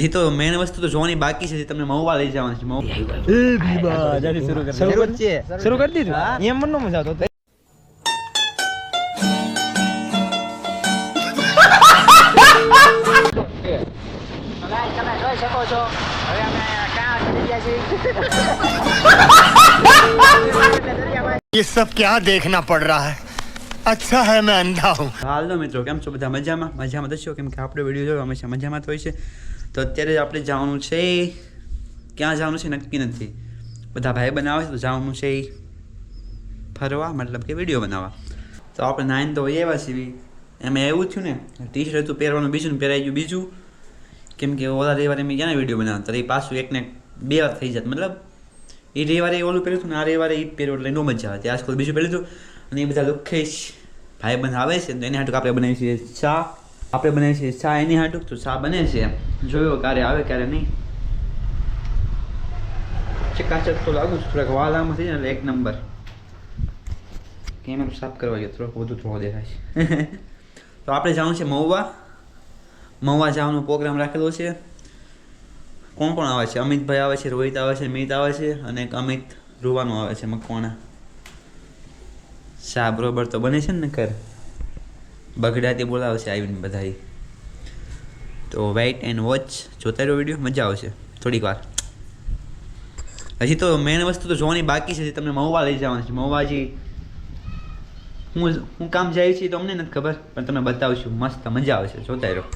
ये तो मेन वस्तु तो જોવાની બાકી છે તમને મહુવા લઈ જવાનું છે મહુવા એ ભીબા જારી શરૂ કરી દીધું એમ મન નો મજા આવતો તમે જોઈ શકો છો હવે અમે ક્યાં ચડી ગયા છીએ ये सब क्या देखना पड़ रहा है अच्छा है मैं अंधा हूँ હાલો મિત્રો કેમ છો બધા મજામાં દશો કેમ કે આપણો વિડીયો જોયો હંમેશા મજામાં જ હોય છે તો અત્યારે આપણે જવાનું છે ક્યાં જવાનું છે નક્કી નથી બધા ભાઈ બનાવે છે તો જવાનું છે ફરવા મતલબ કે વિડીયો બનાવવા તો આપણે નાઈન તો એવા છીએ એમાં એવું થયું ને ટી શર્ટ હતું પહેરવાનું બીજું ને પહેરાઈ ગયું બીજું કેમ કે ઓલા રવિવારે મેં ક્યાં વિડીયો બનાવતા એ પાછું એકને બે વાર થઈ જાય મતલબ એ રવિવારે ઓલું પહેર્યું હતું ને આ રવિવારે એ પહેર્યું એટલે નો મજા આવે આજકાલ બીજું પહેર્યું હતું અને એ બધા લુખેશ ભાઈ બંધ આવે છે તો એની હાટુક આપણે બનાવીએ છીએ ચા એની હાટુક તો ચા બને છે જોયો ક્યારે આવે ક્યારે નહીં ચકાચક તો લાગુ છું થોડાક વાલામાં થઈ જાય એટલે એક નંબર કેમેરો સાફ કરવા ગયો થોડોક વધુ થોડો દેખાય છે તો આપણે જવાનું છે મહુવા જવાનો પ્રોગ્રામ રાખેલો છે કોણ કોણ આવે છે અમિતભાઈ આવે છે રોહિત આવે છે મિત આવે છે અને એક અમિત રૂવાનું આવે છે મકવાણા શા બરોબર તો બને છે ને કર બગડાતી બોલાવે છે આવીને બધા તો વેઇટ એન્ડ વોચ જોતા રહ્યો વિડીયો મજા આવશે થોડીક વાર હજી તો મેન વસ્તુ તો જોવાની બાકી છે તમને મહુવા લઈ જવાનું છે મહુવાજી હું કામ જાય છે તો અમને નથી ખબર પણ તમને બતાવશું મસ્ત મજા આવશે જોતા રહ્યો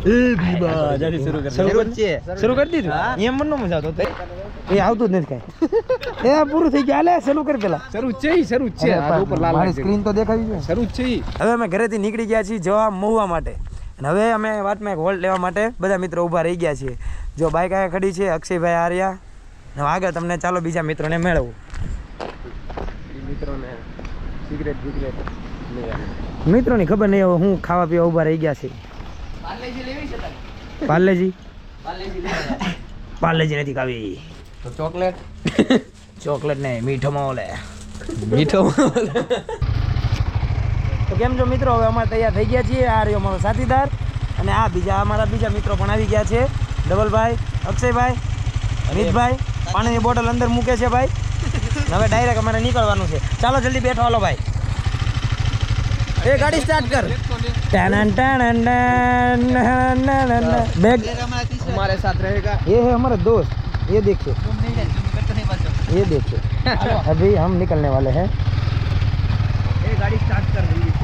એ ભીબા જારી શરૂ કરી દીધું એમ મન નો મજા આવતો એ આવતું જ નથી કઈ એ પૂરું થઈ ગયું હાલે શરૂ કરી પેલા શરૂ છે આ ઉપર લાલ સ્ક્રીન તો દેખાવી છે શરૂ છે હવે અમે ઘરેથી નીકળી ગયા છીએ જવા મહુવા માટે અને હવે અમે વાતમાં એક હોલ્ડ લેવા માટે બધા મિત્રો ઊભા રહી ગયા છીએ જો બાઈક આ ખડી છે અક્ષયભાઈ આર્યા અને આગળ તમને ચાલો બીજા મિત્રોને મેળવું મિત્રોની ખબર નહીં હવે હું ખાવા પીવા ઊભા રહી ગયા છે પાર્લેજી નથી ખાવી તો ચોકલેટ નહીં મીઠો માવો તો કેમ છો મિત્રો હવે અમારે તૈયાર થઈ ગયા છીએ આ રહ્યો અમારો સાથીદાર અને આ અમારા બીજા મિત્રો પણ આવી ગયા છે ધવલભાઈ અક્ષયભાઈ અમિતભાઈ પાણીની બોટલ અંદર મૂકે છે ભાઈ હવે ડાયરેક્ટ અમારે નીકળવાનું છે ચાલો જલ્દી બેઠો હાલો ભાઈ એ ગાડી સ્ટાર્ટ कर बैग हमारे साथ रहेगा ये है हमारा दोस्त ये देखिए अभी हम निकलने वाले हैं ये गाड़ी स्टार्ट कर रही है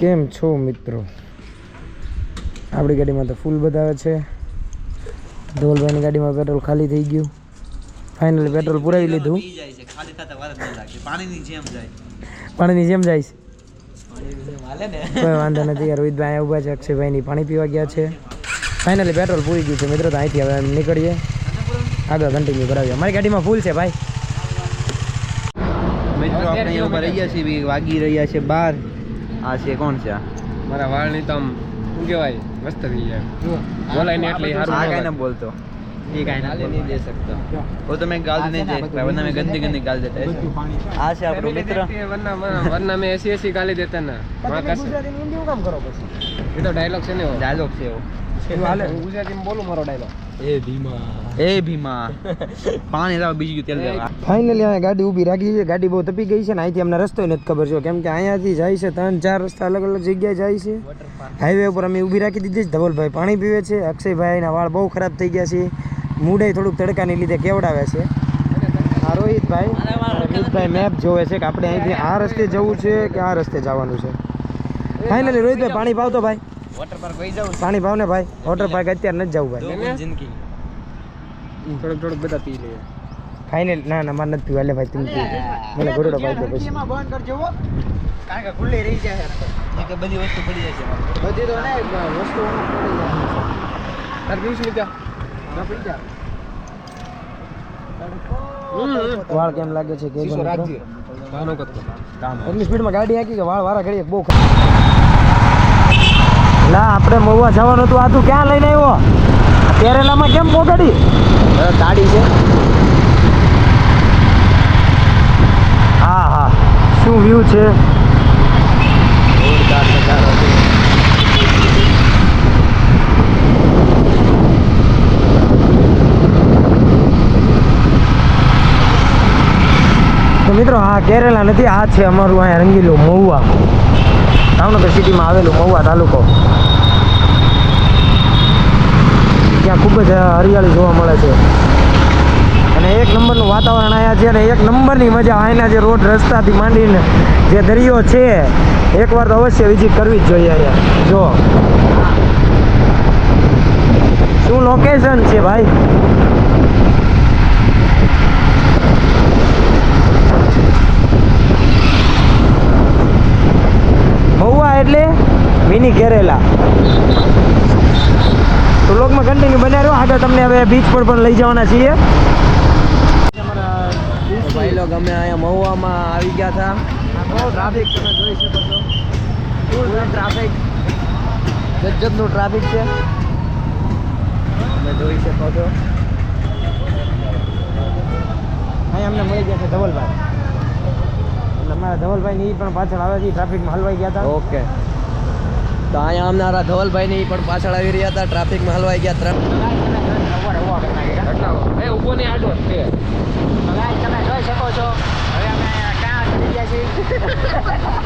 કેમ છો મિત્રો આપણી ગાડીમાં તો ફૂલ બતાવે છે ધોલભાઈની ગાડીમાં પેટ્રોલ ખાલી થઈ ગયું ફાઇનલી પેટ્રોલ પુરાવી લીધું પાણીની જેમ જાય છે કોઈ વાંધો નથી રોહિતભાઈ અહીંયા ઊભા છે અક્ષયભાઈની પાણી પીવા ગયા છે ફાઇનલી પેટ્રોલ પૂરી ગયું છે મિત્રો તો અહીંથી હવે નીકળીએ આગળ કન્ટિન્યુ કરાવીએ અમારી ગાડીમાં ફૂલ છે ભાઈ મિત્રો આપણે અહીંયા ઊભા રહી ગયા છીએ વાગી રહ્યા છે 12 આ છે કોણ છે આ મારા વાળની તો આમ શું કહેવાય મસ્ત થઈ જાય બોલાય ને એટલે સારું આ કાંઈ ના બોલતો ये काहे ना नहीं दे सकता वो तो मैं गाल नहीं दे सकता वरना मैं गंदी गाल देता है आ से आपरो मित्र वरना मैं ऐसी गाली देता ना मां का हिंदी में काम करो बस ये तो डायलॉग છે ને डायलॉग છે वो હાલે હું ગુજરાતીમાં બોલું મારો ડાયલોગ એ ભીમા પાણી લાવ બીજું તેલ દેવા ફાઇનલી અહીંયા ગાડી ઊભી રાખી છે ગાડી બહુ તપી ગઈ છે ને અહીંથી અમને રસ્તો નથી ખબર છે કેમ કે અહીંયાથી જાય છે 3-4 રસ્તા અલગ અલગ જગ્યાએ જાય છે હાઈવે ઉપર અમે ઊભી રાખી દીધી છે ધવલભાઈ પાણી પીવે છે અક્ષયભાઈના વાળ બહુ ખરાબ થઈ ગયા છે મૂડે થોડુંક તડકાની લીધે કેવડાવે છે આ રોહિતભાઈ મેપ જોવે છે કે આપણે અહીંથી આ રસ્તે જવું છે કે આ રસ્તે જવાનું છે ફાઇનલી રોહિતભાઈ પાણી પાવતો ભાઈ વોટર પાર્ક વઈ જાવ પાણી ભાવ ને ભાઈ વોટર પાર્ક અત્યારે નથી જવું ભાઈ જિંદગી થોડુંક બધા પી લઈએ ફાઇનલ ના ના મારે નથી પીવા લે ભાઈ તમે પીવો. મને ગોળડો પાડી દો પછી બંધ કરજો હો. કારણ કે ખુલ્લી રહી જાય કે બધી વસ્તુ પડી જશે બધી તો નહીં વસ્તુ પડી જાય તાર પીવું છે પડી જાય વાળ કેમ લાગે છે કે શીશો રાખજે કાનો કરતો કામ એટલી સ્પીડમાં ગાડી હાકી કે વાળ વાળા ઘડી બહુ લા આપણે મહુવા જવાનું હતું આ તું ક્યાં લઈને આવ્યો કેરેલામાં કેમ પોગાડી ગાડી છે હા હા શું વ્યૂ છે જોરદાર નજારો છે તો મિત્રો આ કેરેલા નથી આ છે અમારું અહીંયા રંગીલું મહુવા ભાવનગર સિટીમાં આવેલું મહુવા તાલુકો ત્યાં ખૂબ જ હરિયાળી જોવા મળે છે અને એક નંબરનું વાતાવરણ અહીંયા છે અને એક નંબરની મજા અહીંના જે રોડ રસ્તાથી માંડીને જે દરિયો છે એકવાર તો અવશ્ય વિઝિટ કરવી જ જોઈએ અહીંયા જો શું લોકેશન છે ભાઈ મહુવા એટલે મિની કેરેલા તો લોકમાં કન્ટિન્યુ બન્યા રહ્યો આગળ તમને હવે બીચ પર પણ લઈ જવાના છીએ ભાઈ લોગ અમે અહીંયા મહુવામાં આવી ગયા હતા બહુ ટ્રાફિક તમે જોઈ શકો છો ફૂલ ટ્રાફિક ગજબનું ટ્રાફિક છે તમે જોઈ શકો છો અહીંયા અમને મળી ગયા છે ધવલભાઈ અમારા ધવલભાઈની પણ પાછળ આવે છે ટ્રાફિકમાં હલવાઈ ગયા હતા ઓકે તો અહીંયા અમારા ધવલભાઈની પણ પાછળ આવી રહ્યા હતા ટ્રાફિકમાં હલવાઈ ગયા એ ઉભો ને આડો છે તમે જોઈ શકો છો હવે અમે ક્યાં ચડી ગયા છીએ